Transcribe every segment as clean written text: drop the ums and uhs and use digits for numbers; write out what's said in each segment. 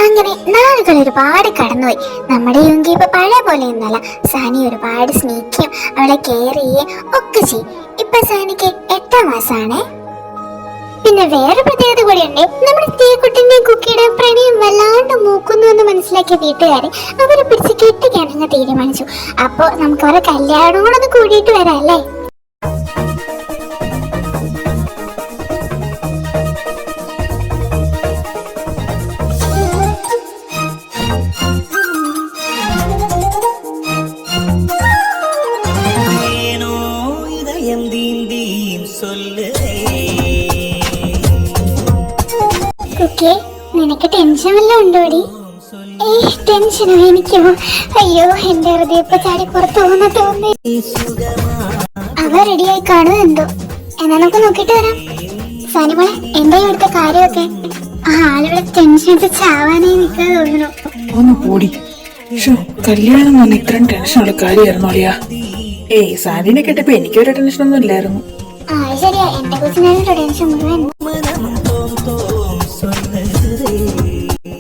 അങ്ങനെ നാളുകൾ ഒരുപാട് കടന്നുപോയി. നമ്മുടെ യുങ്കി ഇപ്പൊ പഴയ പോലെ ഒന്നല്ല. സാനി ഒരുപാട് സ്നേഹിക്കുകയും അവളെ കെയർ ചെയ്യുകയും ഒക്കെ ചെയ്യും. ഇപ്പൊ സാനിക്ക് 8ാം മാസമാണേ. പിന്നെ വേറെ പ്രത്യേകത കൂടിയുണ്ട്. നമ്മുടെ തീക്കുട്ടിന്റെയും കുക്കിയുടെയും പ്രണയം വല്ലാണ്ട് മൂക്കുന്നു എന്ന് മനസ്സിലാക്കിയ വീട്ടുകാരെ അവരെ പിടിച്ച് കെട്ടിക്കാനങ്ങ് തീരുമാനിച്ചു. അപ്പൊ നമുക്ക് അവരെ കല്യാണങ്ങളൊന്ന് കൂടിയിട്ട് വരാം അല്ലേ? നിനക്ക് ടെൻഷൻ വല്ലതും ഉണ്ടോടി? ടെൻഷനോ? എനിക്കോ? അയ്യോ, എന്റെ ഹൃദയം ഇപ്പൊ ചാടി പുറത്തു പോകുന്ന തോന്നി. അവ റെഡിയായി കാണുക എന്തോ. എന്നാ നമുക്ക് നോക്കിട്ട് വരാം. സാനിമോളെ, എന്താ ഇവിടുത്തെ കാര്യമൊക്കെ? ആളുകളെ ടെൻഷൻ എടുത്ത് ചാവാനായി നിൽക്കാതെ തോന്നുന്നു. ഒന്ന് പോടി. കല്യാണം തന്നെ ഇത്രയും ടെൻഷനുള്ള കാര്യമായിരുന്നു അളിയാ. സാനിനെ കേട്ടപ്പോ എനിക്കൊരു ടെൻഷനൊന്നും ഇല്ലായിരുന്നു. ശരിയാ, എന്റെ കൊച്ചിനായിരുന്നു ടെൻഷൻ മുഴുവൻ.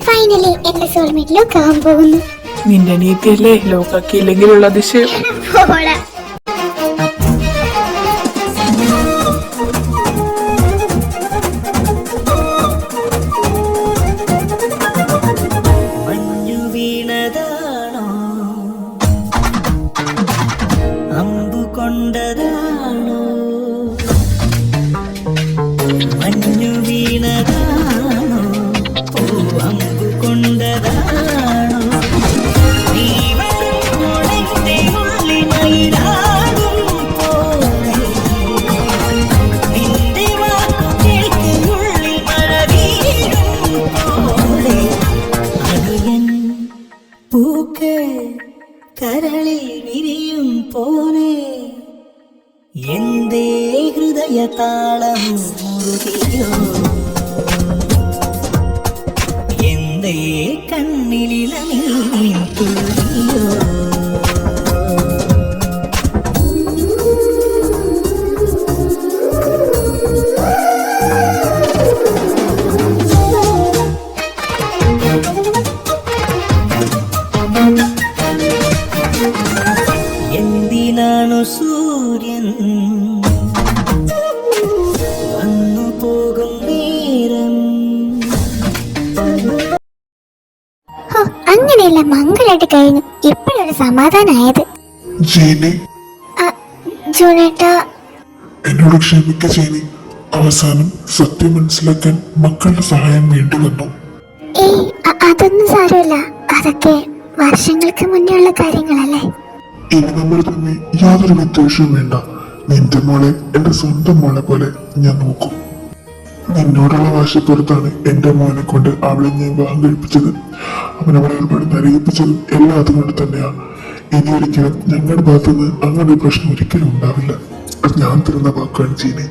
ഫൈനലി എന്റെ സോൾമേറ്റ് ലോക്കാവാൻ പോകുന്നു. നിന്റെ നീതിയല്ലേ ലോക്കാക്കിയില്ലെങ്കിലുള്ള അതിശയം. കരളിൽ വിരിയും പോലെ എന്തേ ഹൃദയ താളം മുറുകിയോ, എന്തേ കണ്ണിലിളനീ തുള്ളിയോ. എന്തിനാണു സൂര്യൻ വന്നു പോകും നേരം? അങ്ങനെയല്ല, മംഗളായിട്ട് കഴിഞ്ഞു. ഇപ്പോഴൊരു സമാധാനായത്. എന്നോട് ക്ഷമിക്ക ചേനി. അവസാനം സത്യം മനസ്സിലാക്കാൻ മക്കളുടെ സഹായം വേണ്ടി വന്നു. അതൊന്നും സാരമില്ല. അതൊക്കെ വർഷങ്ങൾക്ക് മുന്നേ ഉള്ള കാര്യങ്ങളല്ലേ. ഇനി നമ്മൾ തന്നെ യാതൊരു വിദ്വേഷവും വേണ്ട. നിന്റെ മോളെ എന്റെ സ്വന്തം മോളെ പോലെ ഞാൻ നോക്കും. നിന്നോടുള്ള വാശിപ്പുറത്താണ് എന്റെ മോനെ കൊണ്ട് അവളെ ഞാൻ വിവാഹം കഴിപ്പിച്ചത്. അവൻ അവളെ ഒരുപാട് നരയിപ്പിച്ചതും എല്ലാം അതുകൊണ്ട് തന്നെയാണ്. ഇനി ഒരിക്കലും ഞങ്ങളുടെ ഭാഗത്തുനിന്ന് അങ്ങനെ ഒരു പ്രശ്നം ഒരിക്കലും ഉണ്ടാവില്ല. അത് ഞാൻ തരുന്ന വാക്കാണ് ജീനെ.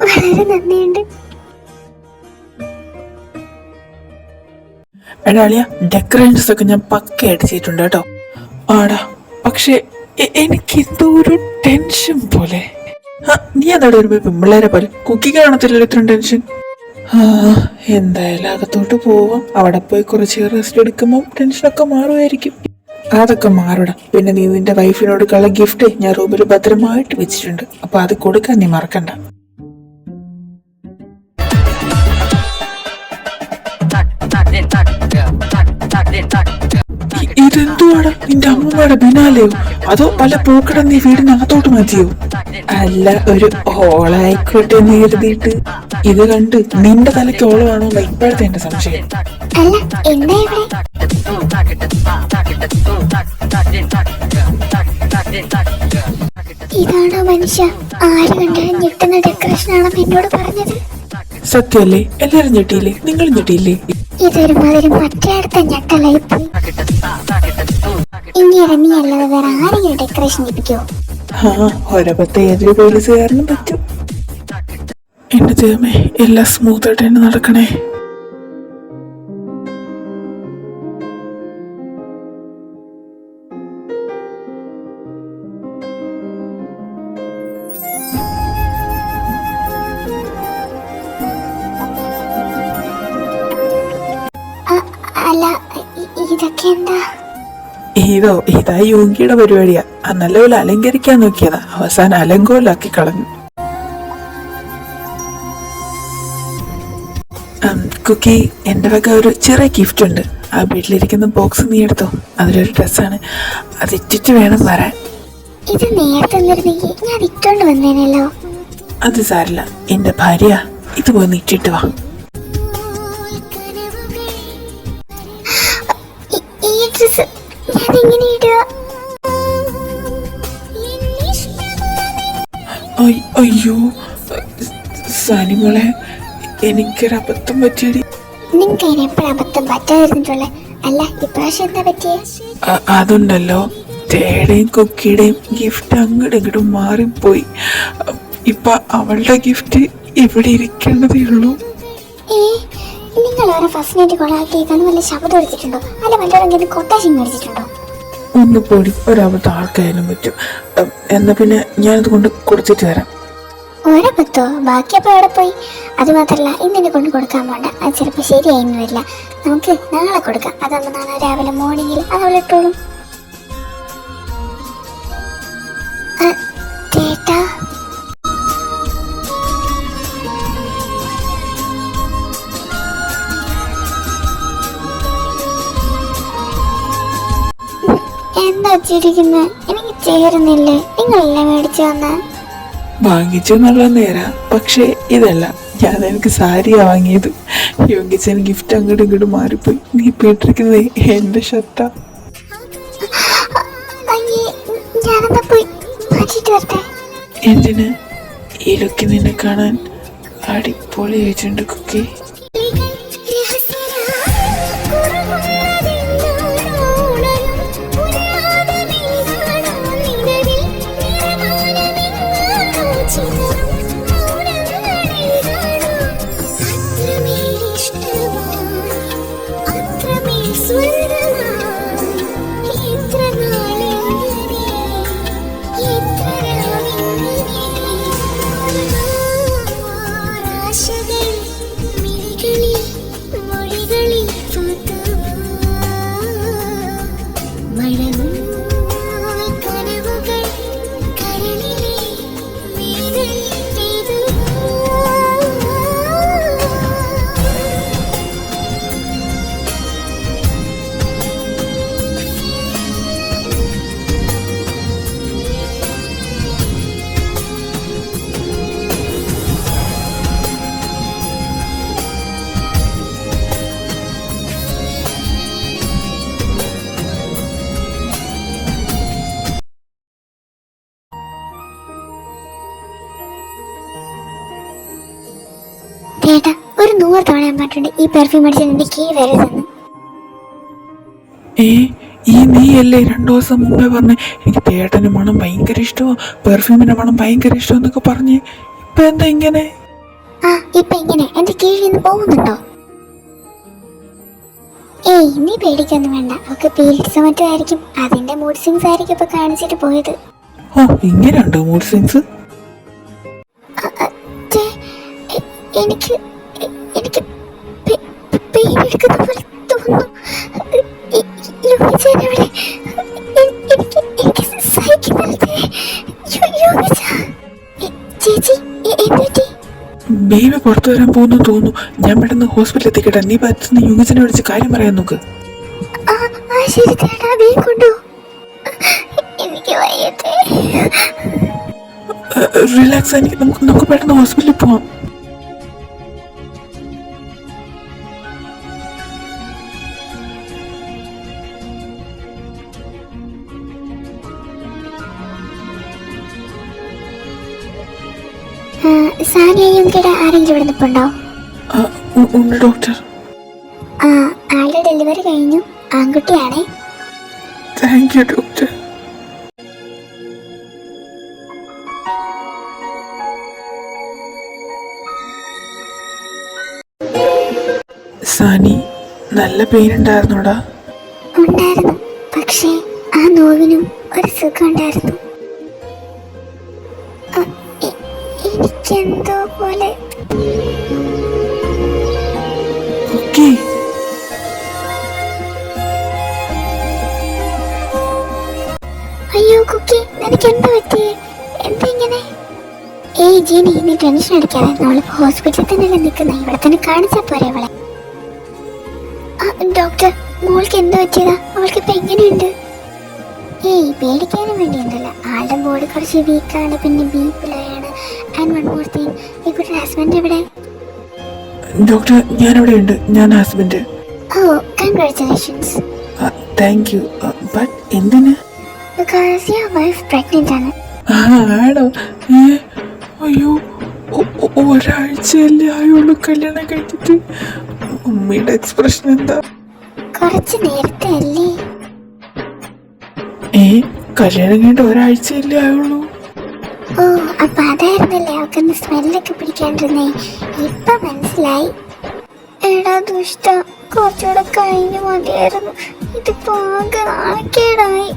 വളരെ നന്ദിയുണ്ട്. എടാളിയ, ഡെക്കറേഷൻസ് ഒക്കെ ഞാൻ പക്കയായിട്ട് ചെയ്തിട്ടുണ്ട് കേട്ടോ. ആടാ, പക്ഷെ എനിക്ക് എന്തോ ഒരു ടെൻഷൻ പോലെ. നീ അതോടെ ഒരു പിള്ളേരെ പോലെ കുക്കി കാണത്തില്ലല്ലോ ഇത്രയും ടെൻഷൻ. എന്തായാലും അകത്തോട്ട് പോവാം. അവിടെ പോയി കുറച്ച് റെസ്റ്റ് എടുക്കുമ്പോൾ ടെൻഷനൊക്കെ മാറുമായിരിക്കും. അതൊക്കെ മാറണം. പിന്നെ നീ നിന്റെ വൈഫിനോടുള്ള ഗിഫ്റ്റ് ഞാൻ റൂമിൽ ഭദ്രമായിട്ട് വെച്ചിട്ടുണ്ട്. അപ്പൊ അത് കൊടുക്കാൻ നീ മറക്കണ്ട. ഇതെന്തുവാടാ, നിന്റെ അമ്മൂമ്മയുടെ ബിനാലെയോ അതോ പല പൂക്കടം നീ വീടിനകത്തോട്ട് മാറ്റിയോ? അല്ല, ഒരു ഓളായിക്കോട്ടെ എന്ന് കരുതിയിട്ട്. ഇത് കണ്ട് നിന്റെ തലയ്ക്ക് ഓളമാണോ ഇപ്പോഴത്തെ എന്റെ സംശയം. ഇതാണോ മനുഷ്യ ആര് കണ്ടാലും ഞെട്ടുന്ന ഡെക്കറേഷൻ ആണെന്ന് എന്നോട് പറഞ്ഞത്? സത്യല്ലേ? എല്ലാരും ഞെട്ടിയില്ലേ? നിങ്ങൾ ഞെട്ടിയില്ലേ? ഇതൊരുമാതിരി മറ്റേടത്തെ ഞെട്ടലായിപ്പോയി. ഇനി നീ അല്ലാതെ വേറെ ആരെങ്കിലും ഡെക്കറേഷൻ ചെയ്യിപ്പിക്കോ? ഒരപത്തെ ഏതൊരു പോലീസുകാരനും പറ്റും. എന്റെ ദൈവമേ, എല്ലാം സ്മൂത്ത് ആയിട്ട് തന്നെ നടക്കണേ. ഇതൊക്കെ എന്താ? ഇതാ യോഗിയുടെ പരിപാടിയാ. നല്ലപോലെ അലങ്കരിക്കാൻ നോക്കിയതാ, അവസാനം അലങ്കോലാക്കി കളഞ്ഞു. കുക്കി, എൻ്റെ വക ഒരു ചെറിയ ഗിഫ്റ്റ് ഉണ്ട്. ആ വീട്ടിലിരിക്കുന്ന ബോക്സ് നീ എടുത്തോ. അതിലൊരു ഡ്രസ്സാണ്, അത് ഇറ്റിട്ട് വേണം വരാൻ. ഇത് നേരത്തെ തന്നിരുന്നെങ്കിൽ ഞാൻ ഇട്ടോണ്ട് വന്നേനല്ലോ. അത് സാരില്ല, എൻ്റെ ഭാര്യ ഇത് പോയി ഇട്ടിട്ട് വാ. ഈ ഡ്രസ് ഞാൻ എങ്ങനെ ഇടുക? അയ്യോ സാനിമോളെ, എനിക്കൊരബദ്ധം പറ്റിയടി. നിങ്ങൾക്ക് അതിന് എപ്പോഴും അബദ്ധം പറ്റാതിരുന്നിട്ടുള്ളേ? അല്ല, ഇപ്രാവശ്യം എന്താ പറ്റിയേ? അതുണ്ടല്ലോ, തേടേയും കുക്കിയുടെയും ഗിഫ്റ്റ് അങ്ങോട്ടും ഇങ്ങോട്ടും മാറിപ്പോയി. ഇപ്പൊ അവളുടെ ഗിഫ്റ്റ് ഇവിടെ ഇരിക്കേണ്ടതേ ഉള്ളൂ. നിങ്ങൾ അവരെ ഫസ്റ്റ് നൈറ്റ് കൊളാക്കിയേക്കാന്ന് വല്ല ശബ്ദം എടുത്തിട്ടുണ്ടോ? അല്ല വല്ലവരെങ്കിലും കൊട്ടാശം മേടിച്ചിട്ടുണ്ടോ? ഒന്ന് പൊടി, ഒരബദ്ധം ആർക്കായാലും പറ്റും. എന്നാ പിന്നെ ഞാനത് കൊണ്ട് കൊടുത്തിട്ട് തരാം. ഒരബദ്ധോ? ബാക്കിയപ്പോൾ എവിടെ പോയി? അത് മാത്രല്ല, ഇന്നിനെ കൊണ്ട് കൊടുക്കാൻ പോണ്ട, അത് ചിലപ്പോൾ ശരിയായിരുന്നു വരില്ല. നമുക്ക് നാളെ കൊടുക്കാം. അതാകുമ്പോൾ നാളെ രാവിലെ മോർണിംഗിൽ അതവളെ ഇട്ടോളും. ചേട്ടാ, എന്താ ചിരിക്കുന്നത്? എനിക്ക് ചേരുന്നില്ലേ? നിങ്ങളല്ലേ മേടിച്ചു വന്ന? വാങ്ങിച്ചു എന്നുള്ള നേരാ, പക്ഷേ ഇതല്ല, ഞാൻ എനിക്ക് സാരിയാ വാങ്ങിയത്. യോഗിച്ചന് ഗിഫ്റ്റ് അങ്ങോട്ടും ഇങ്ങോട്ടും മാറിപ്പോയി. നീ ഇട്ടിരിക്കുന്നതേ എന്റെ ഷർട്ടാ. ഞാനെന്താ പോയി മാറ്റിട്ട് വരട്ടെ? എന്തിന്? ഈ ലുക്ക് നിന്നെ കാണാൻ അടിപൊളി വെച്ചിട്ടുണ്ട് കുക്കി. ചേട്ടാ, ഒരു 100 തവണ ഞാൻ പറഞ്ഞിട്ടുണ്ട് ഈ പെർഫ്യൂം അടിച്ച് എന്റെ കീ വരരുതെന്ന്. ഈ നീയല്ലേ 2 ദിവസം മുമ്പേ പറഞ്ഞേ എനിക്ക് തേട്ടന്റെ മണം ഭയങ്കര ഇഷ്ടമോ, പെർഫ്യൂമിന്റെ മണം ഭയങ്കര ഇഷ്ടം എന്നൊക്കെ പറഞ്ഞ്. ഇപ്പൊ എന്താ ഇങ്ങനെ? ഇപ്പൊ ഇങ്ങനെ എന്റെ കീഴിൽ നിന്ന് പോകുന്നുണ്ടോ? നീ പേടിക്കൊന്നും വേണ്ട. ഒക്കെ പീരീഡ്സ് മറ്റോ ആയിരിക്കും, അതിന്റെ മൂഡ് സ്വിങ്സ് ആയിരിക്കും ഇപ്പൊ കാണിച്ചിട്ട് പോയത്. ഇങ്ങനെയുണ്ടോ മൂഡ് സ്വിങ്സ്? എനിക്ക് പെയിൻ എടുക്കുന്ന പോലെ തോന്നുന്നു. ബേബി പുറത്തു വരാൻ പോകുന്നു തോന്നുന്നു. ഞാൻ പെട്ടെന്ന് ഹോസ്പിറ്റലിൽ എത്തിക്കട്ടെ. നീ പറ്റുന്ന യുഗിച്ചനെ വിളിച്ച് കാര്യം പറയാൻ നോക്ക്. റിലാക്സ്, നമുക്ക് പെട്ടെന്ന് ഹോസ്പിറ്റലിൽ പോവാം. സാനിയും കൂടെ ആരെങ്കിലും ഇവിടെ നിൽപ്പുണ്ടോ? ഉണ്ട് ഡോക്ടർ. ആളുടെ ഡെലിവറി കഴിഞ്ഞു, ആൺകുട്ടിയാണേ. Thank you doctor. സാനി, നല്ല പെയിൻ ഉണ്ടായിരുന്നോടാ? ഉണ്ടായിരുന്നു, പക്ഷേ ആ നോവിനും ഒരു സുഖം ഉണ്ടായിരുന്നു. എനിക്കെന്തോ പോലെ. നിനക്ക് എന്താ പറ്റിയേ? എന്താ ഇങ്ങനെ? ഏയ് ജീനി, നീ ടെൻഷൻ അടിക്കാതെ. നമ്മളിപ്പോ ഹോസ്പിറ്റലിൽ തന്നെയല്ലേ നിൽക്കുന്നത്, ഇവിടെ തന്നെ കാണിച്ചാ പോരെ അവളെ. ഡോക്ടർ, മോൾക്ക് എന്താ പറ്റിയതാ? അവൾക്ക് ഇപ്പൊ എങ്ങനെയുണ്ട്? ഏയ് പേടിക്കാനും വേണ്ടിയുണ്ടല്ല. ആളുടെ ബോഡി കുറച്ച് വീക്കാണ്, പിന്നെ ബീപ്പിലാണ്. ആൻഡ് വൺ മോർ തിങ്, ഇവിടെ ഹസ്ബൻഡ് എവിടെ? ഡോക്ടർ, ഞാനിവിടെ ഉണ്ട്. ഞാൻ husband. Oh, congratulations. Thank you. But എന്തിന്? ബിക്കോസ് യുവർ വൈഫ് പ്രഗ്നന്റ് ആണ്. ആണോ? അയ്യോ, ഒരാഴ്ചയല്ലേ ആയുള്ളൂ കല്യാണം കഴിഞ്ഞിട്ട്. ഉമ്മയുടെ എക്സ്പ്രഷൻ എന്താ? കുറച്ച് നേരത്തെ അല്ലേ? കല്യാണം കഴിഞ്ഞിട്ട് ഒരാഴ്ചയല്ലേ ആയുള്ളൂ. ഓ, അപ്പൊ അതായിരുന്നല്ലേ അവക്കൊന്ന് സ്മെല്ലൊക്കെ പിടിക്കാണ്ടിരുന്നേ. ഇപ്പൊ മനസ്സിലായി. എടാ ദുഷ്ട, കുറച്ചുകൂടെ കഴിഞ്ഞു മതിയായിരുന്നു. ഇതിപ്പോ ആകെ നാണക്കേടായി.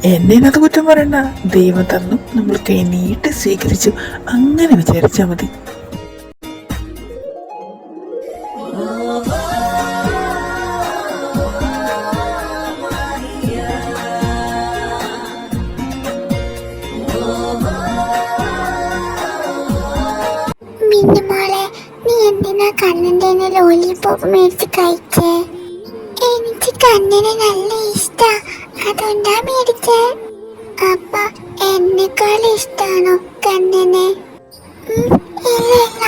എന്നേനത് കുറ്റം പറയണ്ട. ദൈവം തന്നു, നമ്മൾ കൈ നീട്ടി സ്വീകരിച്ചു, അങ്ങനെ വിചാരിച്ചാ മതി. മിന്നുമോളെ, നീ എന്തിനാ കണ്ണന്റെ ലോലിപോപ്പ് മേടിച്ച് കഴിച്ചേ? എനിക്ക് കണ്ണനെ നല്ല ഇഷ്ടാ, അതുകൊണ്ടാ മേടിച്ചേ. അപ്പ എന്നെക്കാൾ ഇഷ്ടാണോ കണ്ണനെ? ഇല്ല ഇല്ല,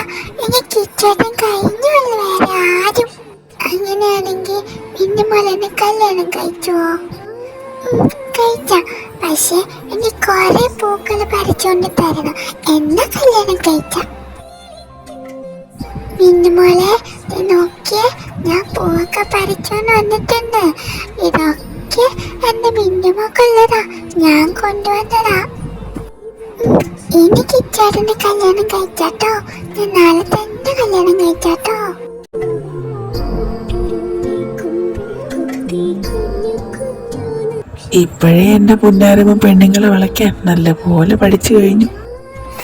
എനിക്ക് ഇച്ചേട്ടൻ കഴിഞ്ഞുള്ളു, വേറെ ആരും. അങ്ങനെയാണെങ്കിൽ മിന്നുമോളെ എന്നെ കല്യാണം കഴിച്ചുവോ? കഴിച്ച, പക്ഷെ എനിക്ക് കുറെ പൂക്കൾ പറിച്ചോണ്ട് തരണം, എന്നാ കല്യാണം കഴിച്ച. മിന്നുമോളെ, നോക്കിയേ, ഞാൻ പൂവൊക്കെ പറിച്ചോണ്ട് വന്നിട്ടുണ്ട്. ഇതൊക്കെ എന്റെ മിന്നുമോക്കുള്ളതാ, ഞാൻ കൊണ്ടുവന്നതാ. എനിക്ക് ഇച്ചേട്ടന്റെ കല്യാണം കഴിച്ചാട്ടോ. ഞാൻ നാളെ തന്നെ കല്യാണം കഴിച്ചാട്ടോ. ഇപ്പോഴേ എന്റെ പുന്നാരമ്മ പെണ്ണുങ്ങളെ വിളയ്ക്കാൻ നല്ലപോലെ പഠിച്ചു കഴിഞ്ഞു.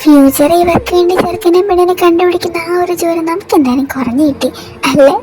ഫ്യൂച്ചർ ഇവർക്ക് വേണ്ടി ചെറുക്കനെ പെണ്ണിനെ കണ്ടുപിടിക്കുന്ന ആ ഒരു ജോലി നമുക്ക് എന്തായാലും കുറഞ്ഞു കിട്ടി അല്ലേ?